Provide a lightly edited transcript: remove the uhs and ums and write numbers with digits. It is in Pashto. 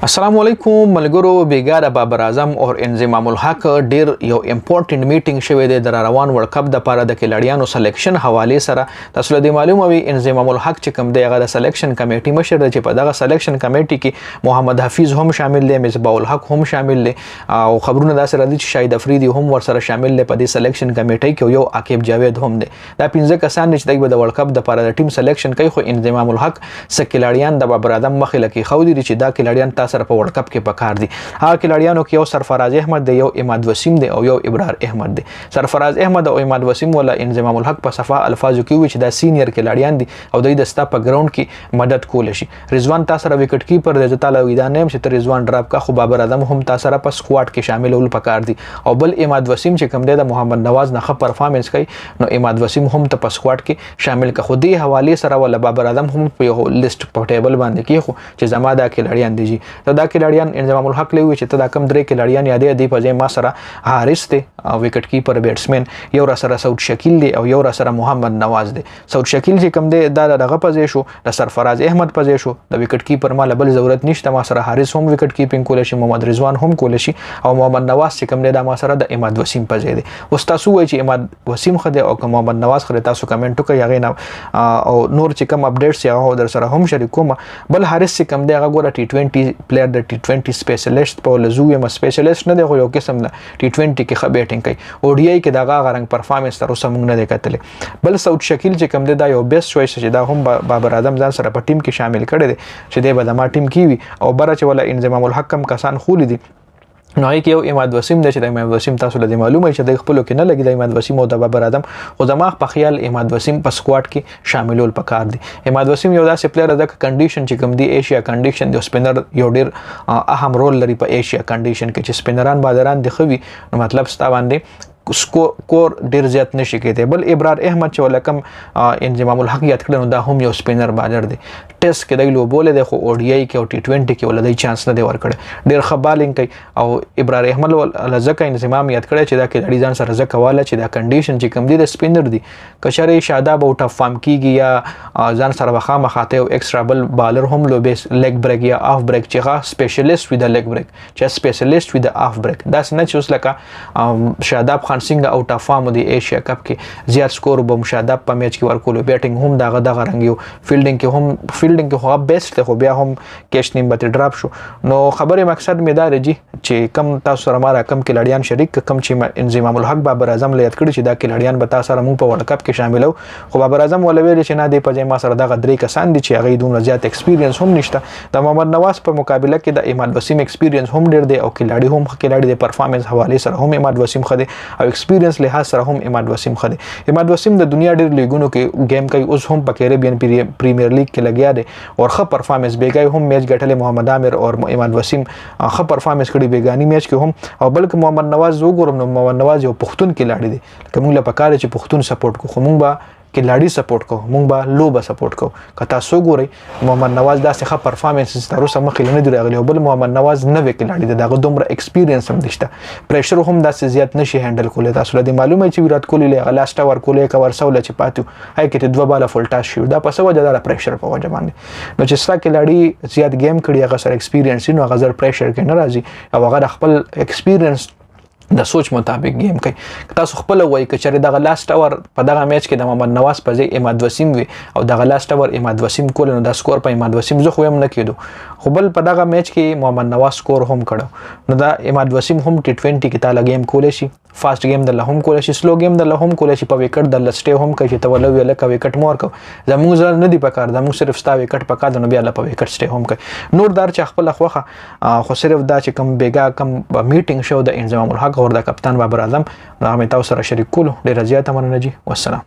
अस्सलाम वालेकुम मलगुरो बेगार बाबर आजम और इंजमाम उल हक ډیر یو امپورټنت میټینګ شوی دی د روان ورلد کپ د لپاره د کلاړیانو سلیکشن حواله سره تاسو له معلومه وي انجمام ال حق چې کوم دی هغه د سلیکشن کمیټي مشر دی چې په دغه سلیکشن کمیټي کې محمد حفیظ هم شامل دی مصباح الحق هم شامل دي او خبرونه دا سره دي چې شاهد افریدي هم ورسره شامل دی په دې سلیکشن کمیټي کې یو عاقب جاوید هم دی دا 15 کسان چې د ورلد کپ د لپاره د ټیم سلیکشن کوي خو انجمام ال حق سکلاړیان د بابر اعظم مخې لکه خو دي چې دا کلاړیان سره په ورلد کپ کې پکار دي هغه کلاړیانو کې یو سرفراز احمد دی یو اماد وسیم دی او یو ابرار احمد دی سرفراز احمد او اماد وسیم ولا انضمام الحق په صفه الفاظو کې وی چې دا سینیئر کلاړیان دي او دوی د ستا په ګراوند کې مدد کول شي رضوان تاسو سره وکټ کیپر دی تعالی وی دا نیم چې رضوان ډراپ کا خو بابر اعظم هم تاسو سره په سکواډ کې شامل ول پکار دي او بل اماد وسیم چې کوم دی د محمد نواز نه ښه پرفارمنس کوي نو اماد وسیم هم ته په سکواډ کې شامل کا خو دې حواله سره ولا بابر اعظم هم په یو لیست په ټیبل باندې کې خو چې زما دا کلاړیان دي دا کلاړیان انضمام الحق لوي چې ته دا کم درې کلاړیان یادې دی په ځای ما سره حارث دی او وکټ کیپر بیټسمن یو را سره سعود شکیل دی او یو را سره محمد نواز دی سعود شکیل چې کم دی دا دغه په ځای شو د سرفراز احمد په ځای شو د وکټ کیپر مال بل ضرورت نشته ما سره حارث هم وکټ کیپینګ کول شي محمد رضوان هم کول شي او محمد نواز چې کم دی دا ما سره د اماد وسیم په ځای دی اوس تاسو وایي چې اماد وسیم خدای او محمد نواز خدای تاسو کمنټ وکړئ هغه نه او نور چې کم اپډیټس یا هغه در سره هم شریکوم بل حارث چې کم دی هغه ګوره ټي 20 پلیئر د ټي 20 سپیشلیست په لزوی م سپیشلیست نه دی خو یو قسم نه ټي 20 کې ښه بیټینګ کوي او ډي آی کې دغه غرنګ پرفارمنس تر اوسه موږ نه دی کتلې بل سعود شکیل چې کم دی دا یو بیسټ چوایس چې دا هم بابر اعظم ځان سره په ټیم کې شامل کړي دي چې دی به د ما ټیم کې وي او بره چې ولا انضمام الحق کم کسان خول دي نو هي کې یو اماد وسیم دی چې د اماد وسیم تاسو له معلومه چې د خپل کې نه لګي د اماد وسیم او د بابر اعظم خو دماغ په خیال اماد وسیم په سکواډ کې شاملول پکار دي اماد وسیم یو داسې پلیئر د کنډیشن چې کوم دی ایشیا کنډیشن د سپینر یو ډیر اهم رول لري په ایشیا کنډیشن کې چې سپینران بادران دی خوي نو مطلب ستا باندې کور ډیر زیات نشي کېدی بل ابرار احمد چې ولکم انضمام الحق یاد کړو دا هم یو سپینر بالر دی ټیسټ کې دی لو بوله دی خو او ډي آی کې او ټي 20 کې ولدی چانس نه دی ورکړ ډیر ښه بالینګ کوي او ابرار احمد لزکه انضمام یاد کړی چې دا کې ډی ځان سره زکه واله چې دا کنډیشن چې کم دی د سپینر دی کشره شاداب او ټاپ فارم کیږي یا ځان سره وخامه خاطه او ایکسترا بل بالر هم لو بیس لیگ بریک یا اف بریک چې غا سپیشلیست وی د لیگ بریک چې سپیشلیست وی د اف بریک دا څنګه چې اوس لکه شاداب خان سنگ اوټ اف فارم د ایشیا کپ کې زیات سکور به مشاداب په میچ کې ورکول بیټینګ هم دغه رنګ یو فیلډینګ کې خو بیسټ خو بیا هم کیش نیم به ډراپ شو نو خبره مقصد مې دا دی چې کم تاسو سره مارا کم کلاړیان شریک کم چې انضمام الحق بابر اعظم له یاد کړی چې دا کلاړیان به تاسو سره مونږ په ورلد کپ کې شاملو خو بابر اعظم ولوي چې نه دی په ځای ما سره دغه درې کسان دي چې هغه دومره زیات ایکسپیرینس هم نشته د محمد نواز په مقابله کې د اماد وسیم ایکسپیرینس هم ډیر دی او کلاړي هم کلاړي د پرفارمنس حواله سره هم اماد وسیم خدي او ایکسپیرینس لحاظ سره هم اماد وسیم خدي اماد وسیم د دنیا ډیر لیګونو کې گیم کوي اوس هم په کیریبین پریمیر لیګ کې لګیا دی او ښه پرفارمنس بیګای هم میچ ګټلې محمد عامر او اماد وسیم ښه پرفارمنس کړی بیګانی میچ کې هم او بلکې محمد نواز وګورم نو محمد نواز یو پښتون کلاړي دی کوم له پکاره چې پښتون سپورټ کو خو مونږ به کلاړي سپورټ کو مونږ به لوبه سپورټ کو کتا سو ګوري محمد نواز داسې ښه پرفارمنس تر اوسه مخې نه دی راغلی بل محمد نواز نوې کلاړي دی دغه دومره ایکسپیرینس هم نشته پریشر هم داسې زیات نشي هندل کولای تاسو له معلومه چې ویرات کوهلی له لاست اور کولای کور سول چې پاتو هاي کې دوه بالا فول ټاس شو دا په سو وجه دا پریشر په وجه باندې نو چې ستا کلاړي زیات گیم کړي هغه سره ایکسپیرینس نو هغه زر پریشر کې نه راځي او هغه خپل ایکسپیرینس د سوچ مطابق گیم کوي تاسو خپل وایي چې دغه لاست اور په دغه میچ کې د محمد نواز په ځای اماد وسیم وي او دغه لاست اور اماد وسیم کول نو د سکور په اماد وسیم زه خو هم نه کېدو خو بل په دغه میچ کې محمد نواز سکور هم کړو نو دا اماد وسیم هم ټي 20 کې تعالی گیم کولای شي فاست گیم د لهم کولای شي سلو گیم د لهم کولای شي په وکټ د لسټه هم کوي ته ولوي لکه وکټ مور کو زموږ زر نه دی پکار زموږ صرف ستا وکټ پکار د نو بیا په وکټ سټه هم کوي نور دار چې خپل خوخه خو صرف دا چې کم بیګا کم میټینګ شو د انضمام الحق او د کپتان بابر اعظم نو هغه تاسو سره شریک کولو ډیر زیاته مننه جی والسلام